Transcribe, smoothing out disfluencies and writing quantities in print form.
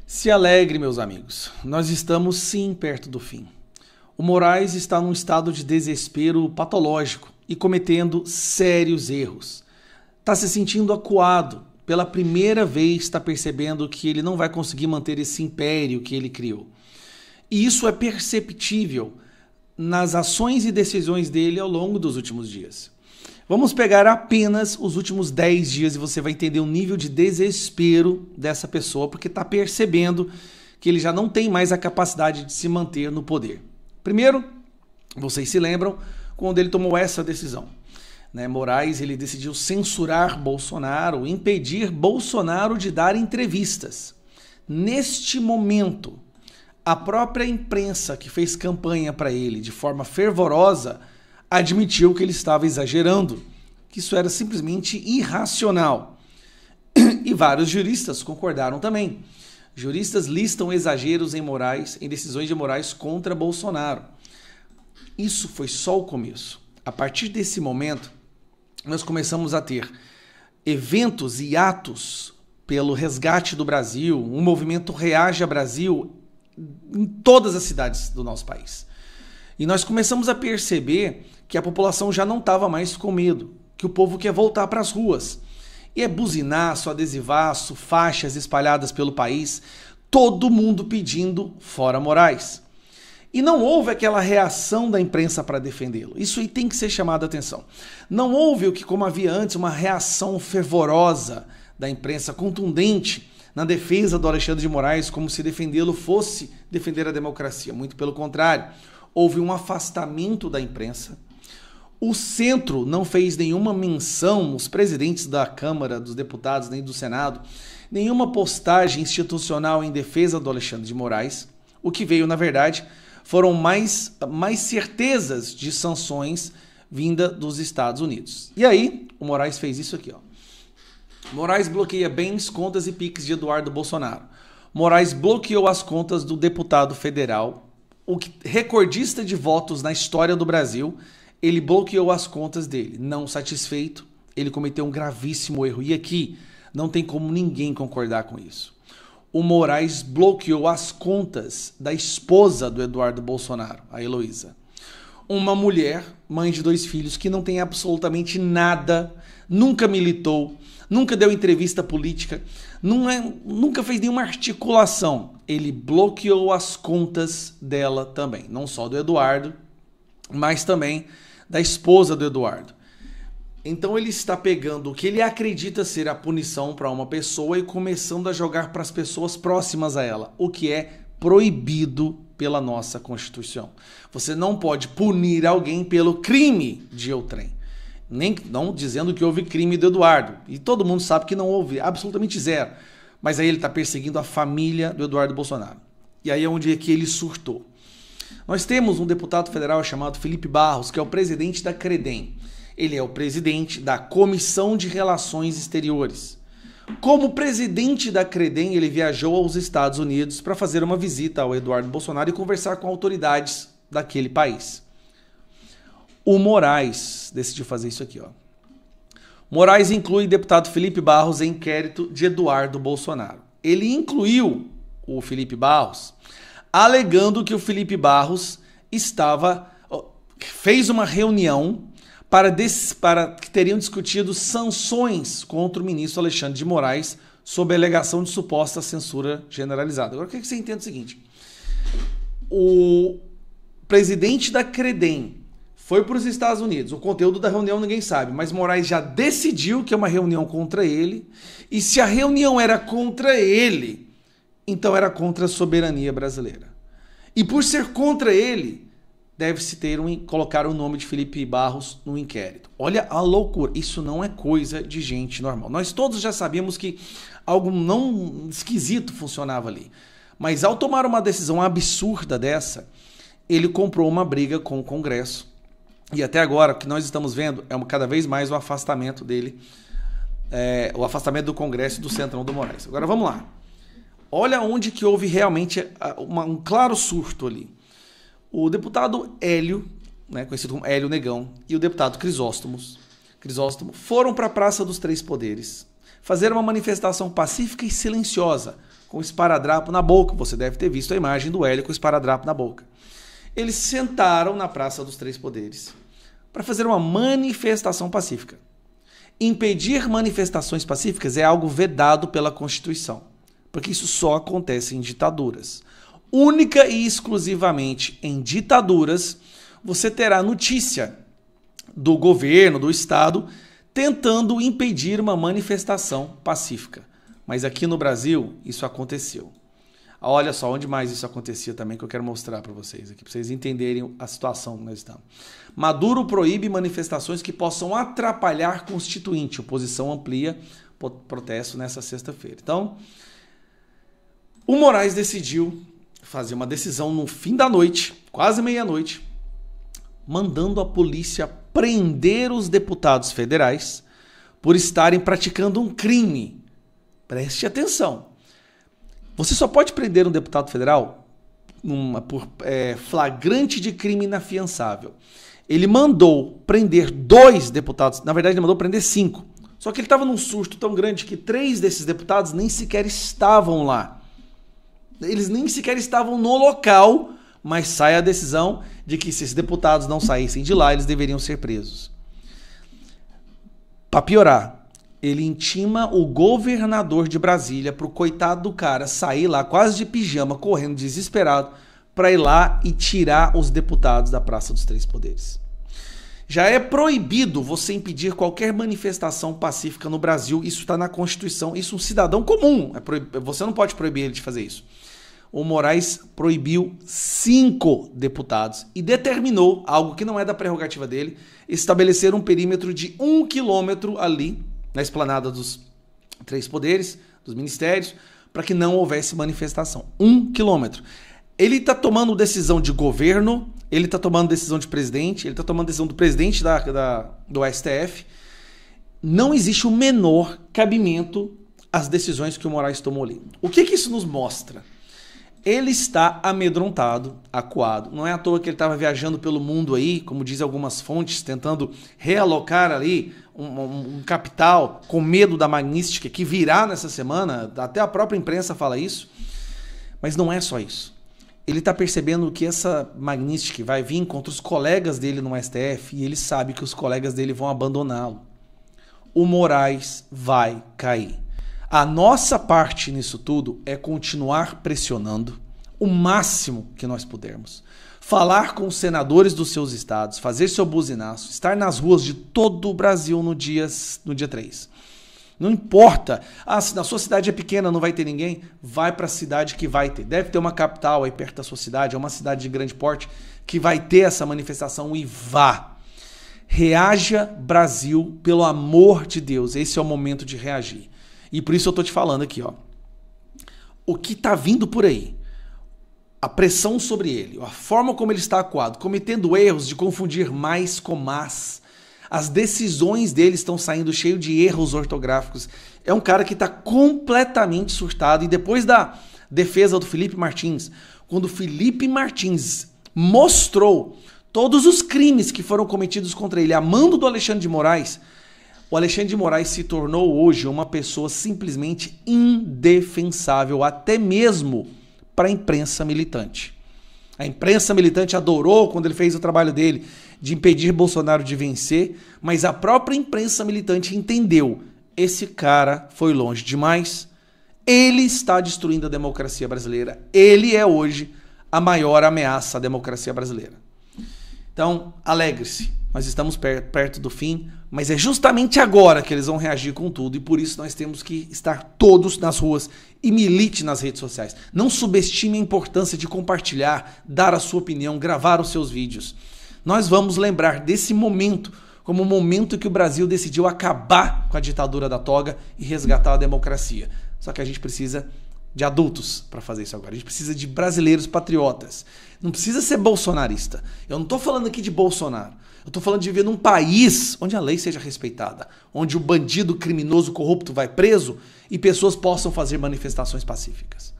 Se alegre, meus amigos, nós estamos sim perto do fim. O Moraes está num estado de desespero patológico e cometendo sérios erros. Está se sentindo acuado, pela primeira vez está percebendo que ele não vai conseguir manter esse império que ele criou. E isso é perceptível nas ações e decisões dele ao longo dos últimos dias. Vamos pegar apenas os últimos 10 dias e você vai entender o nível de desespero dessa pessoa, porque está percebendo que ele já não tem mais a capacidade de se manter no poder. Primeiro, vocês se lembram quando ele tomou essa decisão. Moraes ele decidiu censurar Bolsonaro, impedir Bolsonaro de dar entrevistas. Neste momento, a própria imprensa que fez campanha para ele de forma fervorosa admitiu que ele estava exagerando, que isso era simplesmente irracional. E vários juristas concordaram também. Juristas listam exageros em decisões de Moraes contra Bolsonaro. Isso foi só o começo. A partir desse momento, nós começamos a ter eventos e atos pelo resgate do Brasil, um movimento Reage a Brasil em todas as cidades do nosso país. E nós começamos a perceber que a população já não estava mais com medo, que o povo quer voltar para as ruas. E é buzinaço, adesivaço, faixas espalhadas pelo país, todo mundo pedindo fora Moraes. E não houve aquela reação da imprensa para defendê-lo. Isso aí tem que ser chamado a atenção. Não houve o que, como havia antes, uma reação fervorosa da imprensa, contundente, na defesa do Alexandre de Moraes, como se defendê-lo fosse defender a democracia. Muito pelo contrário, houve um afastamento da imprensa. O centro não fez nenhuma menção, os presidentes da Câmara, dos deputados, nem do Senado, nenhuma postagem institucional em defesa do Alexandre de Moraes. O que veio, na verdade, foram mais certezas de sanções vinda dos Estados Unidos. E aí, o Moraes fez isso aqui, ó. Moraes bloqueia bens, contas e PIX de Eduardo Bolsonaro. Moraes bloqueou as contas do deputado federal, o recordista de votos na história do Brasil. Ele bloqueou as contas dele. Não satisfeito, ele cometeu um gravíssimo erro. E aqui não tem como ninguém concordar com isso. O Moraes bloqueou as contas da esposa do Eduardo Bolsonaro, a Heloísa. Uma mulher, mãe de 2 filhos, que não tem absolutamente nada, nunca militou, nunca deu entrevista política, nunca fez nenhuma articulação. Ele bloqueou as contas dela também, não só do Eduardo, mas também da esposa do Eduardo. Então ele está pegando o que ele acredita ser a punição para uma pessoa e começando a jogar para as pessoas próximas a ela, o que é proibido pela nossa Constituição. Você não pode punir alguém pelo crime de outrem. Não dizendo que houve crime do Eduardo. E todo mundo sabe que não houve, absolutamente zero. Mas aí ele está perseguindo a família do Eduardo Bolsonaro. E aí é onde é que ele surtou. Nós temos um deputado federal chamado Felipe Barros, que é o presidente da CREDEM. Ele é o presidente da Comissão de Relações Exteriores. Como presidente da CREDEM, ele viajou aos Estados Unidos para fazer uma visita ao Eduardo Bolsonaro e conversar com autoridades daquele país. O Moraes decidiu fazer isso aqui, ó. Moraes inclui deputado Felipe Barros em inquérito de Eduardo Bolsonaro. Ele incluiu o Felipe Barros, alegando que o Felipe Barros fez uma reunião para que teriam discutido sanções contra o ministro Alexandre de Moraes sob a alegação de suposta censura generalizada. Agora, o que você entende é o seguinte? O presidente da CREDEM foi para os Estados Unidos. O conteúdo da reunião ninguém sabe, mas Moraes já decidiu que é uma reunião contra ele, e se a reunião era contra ele, então era contra a soberania brasileira. E por ser contra ele, deve-se colocar o nome de Felipe Barros no inquérito. Olha a loucura, isso não é coisa de gente normal. Nós todos já sabíamos que algo não esquisito funcionava ali. Mas ao tomar uma decisão absurda dessa, ele comprou uma briga com o Congresso. E até agora, o que nós estamos vendo é cada vez mais o afastamento dele, o afastamento do Congresso e do Centrão do Moraes. Agora vamos lá. Olha onde que houve realmente um claro surto ali. O deputado Hélio, conhecido como Hélio Negão, e o deputado Crisóstomo foram para a Praça dos Três Poderes fazer uma manifestação pacífica e silenciosa, com esparadrapo na boca. Você deve ter visto a imagem do Hélio com esparadrapo na boca. Eles sentaram na Praça dos Três Poderes para fazer uma manifestação pacífica. Impedir manifestações pacíficas é algo vedado pela Constituição, porque isso só acontece em ditaduras. Única e exclusivamente em ditaduras, você terá notícia do governo, do Estado, tentando impedir uma manifestação pacífica. Mas aqui no Brasil, isso aconteceu. Olha só, onde mais isso acontecia também, que eu quero mostrar para vocês aqui, para vocês entenderem a situação que nós estamos. Maduro proíbe manifestações que possam atrapalhar constituinte. Oposição amplia protesto nessa sexta-feira. Então, o Moraes decidiu fazer uma decisão no fim da noite, quase meia-noite, mandando a polícia prender os deputados federais por estarem praticando um crime. Preste atenção. Você só pode prender um deputado federal por flagrante de crime inafiançável. Ele mandou prender 2 deputados, na verdade ele mandou prender 5. Só que ele estava num susto tão grande que 3 desses deputados nem sequer estavam lá. Eles nem sequer estavam no local, mas sai a decisão de que se esses deputados não saíssem de lá, eles deveriam ser presos. Para piorar, ele intima o governador de Brasília para o coitado do cara sair lá quase de pijama, correndo desesperado, para ir lá e tirar os deputados da Praça dos Três Poderes. Já é proibido você impedir qualquer manifestação pacífica no Brasil, isso está na Constituição, isso é um cidadão comum, você não pode proibir ele de fazer isso. O Moraes proibiu 5 deputados e determinou, algo que não é da prerrogativa dele, estabelecer um perímetro de 1 quilômetro ali, na esplanada dos Três Poderes, dos ministérios, para que não houvesse manifestação. 1 quilômetro. Ele está tomando decisão de governo, ele está tomando decisão de presidente, ele está tomando decisão do presidente do STF. Não existe o menor cabimento às decisões que o Moraes tomou ali. O que isso nos mostra? Ele está amedrontado, acuado. Não é à toa que ele estava viajando pelo mundo aí, como dizem algumas fontes, tentando realocar ali um capital com medo da Magnitsky, que virá nessa semana, até a própria imprensa fala isso. Mas não é só isso. Ele está percebendo que essa Magnitsky vai vir contra os colegas dele no STF e ele sabe que os colegas dele vão abandoná-lo. O Moraes vai cair. A nossa parte nisso tudo é continuar pressionando o máximo que nós pudermos. Falar com os senadores dos seus estados, fazer seu buzinaço, estar nas ruas de todo o Brasil no dia 3. Não importa, se na sua cidade é pequena, não vai ter ninguém, vai para a cidade que vai ter. Deve ter uma capital aí perto da sua cidade, é uma cidade de grande porte, que vai ter essa manifestação e vá. Reaja, Brasil, pelo amor de Deus, esse é o momento de reagir. E por isso eu estou te falando aqui, ó. O que está vindo por aí, a pressão sobre ele, a forma como ele está acuado, cometendo erros de confundir mais com mas, as decisões dele estão saindo cheio de erros ortográficos. É um cara que está completamente surtado. E depois da defesa do Felipe Martins, quando o Felipe Martins mostrou todos os crimes que foram cometidos contra ele, a mando do Alexandre de Moraes, o Alexandre de Moraes se tornou hoje uma pessoa simplesmente indefensável, até mesmo para a imprensa militante. A imprensa militante adorou quando ele fez o trabalho dele de impedir Bolsonaro de vencer, mas a própria imprensa militante entendeu, esse cara foi longe demais, ele está destruindo a democracia brasileira, ele é hoje a maior ameaça à democracia brasileira. Então, alegre-se, nós estamos perto do fim, mas é justamente agora que eles vão reagir com tudo e por isso nós temos que estar todos nas ruas e milite nas redes sociais. Não subestime a importância de compartilhar, dar a sua opinião, gravar os seus vídeos. Nós vamos lembrar desse momento como o momento que o Brasil decidiu acabar com a ditadura da toga e resgatar a democracia. Só que a gente precisa de adultos para fazer isso agora. A gente precisa de brasileiros patriotas. Não precisa ser bolsonarista. Eu não estou falando aqui de Bolsonaro. Eu estou falando de viver num país onde a lei seja respeitada, onde o bandido criminoso corrupto vai preso e pessoas possam fazer manifestações pacíficas.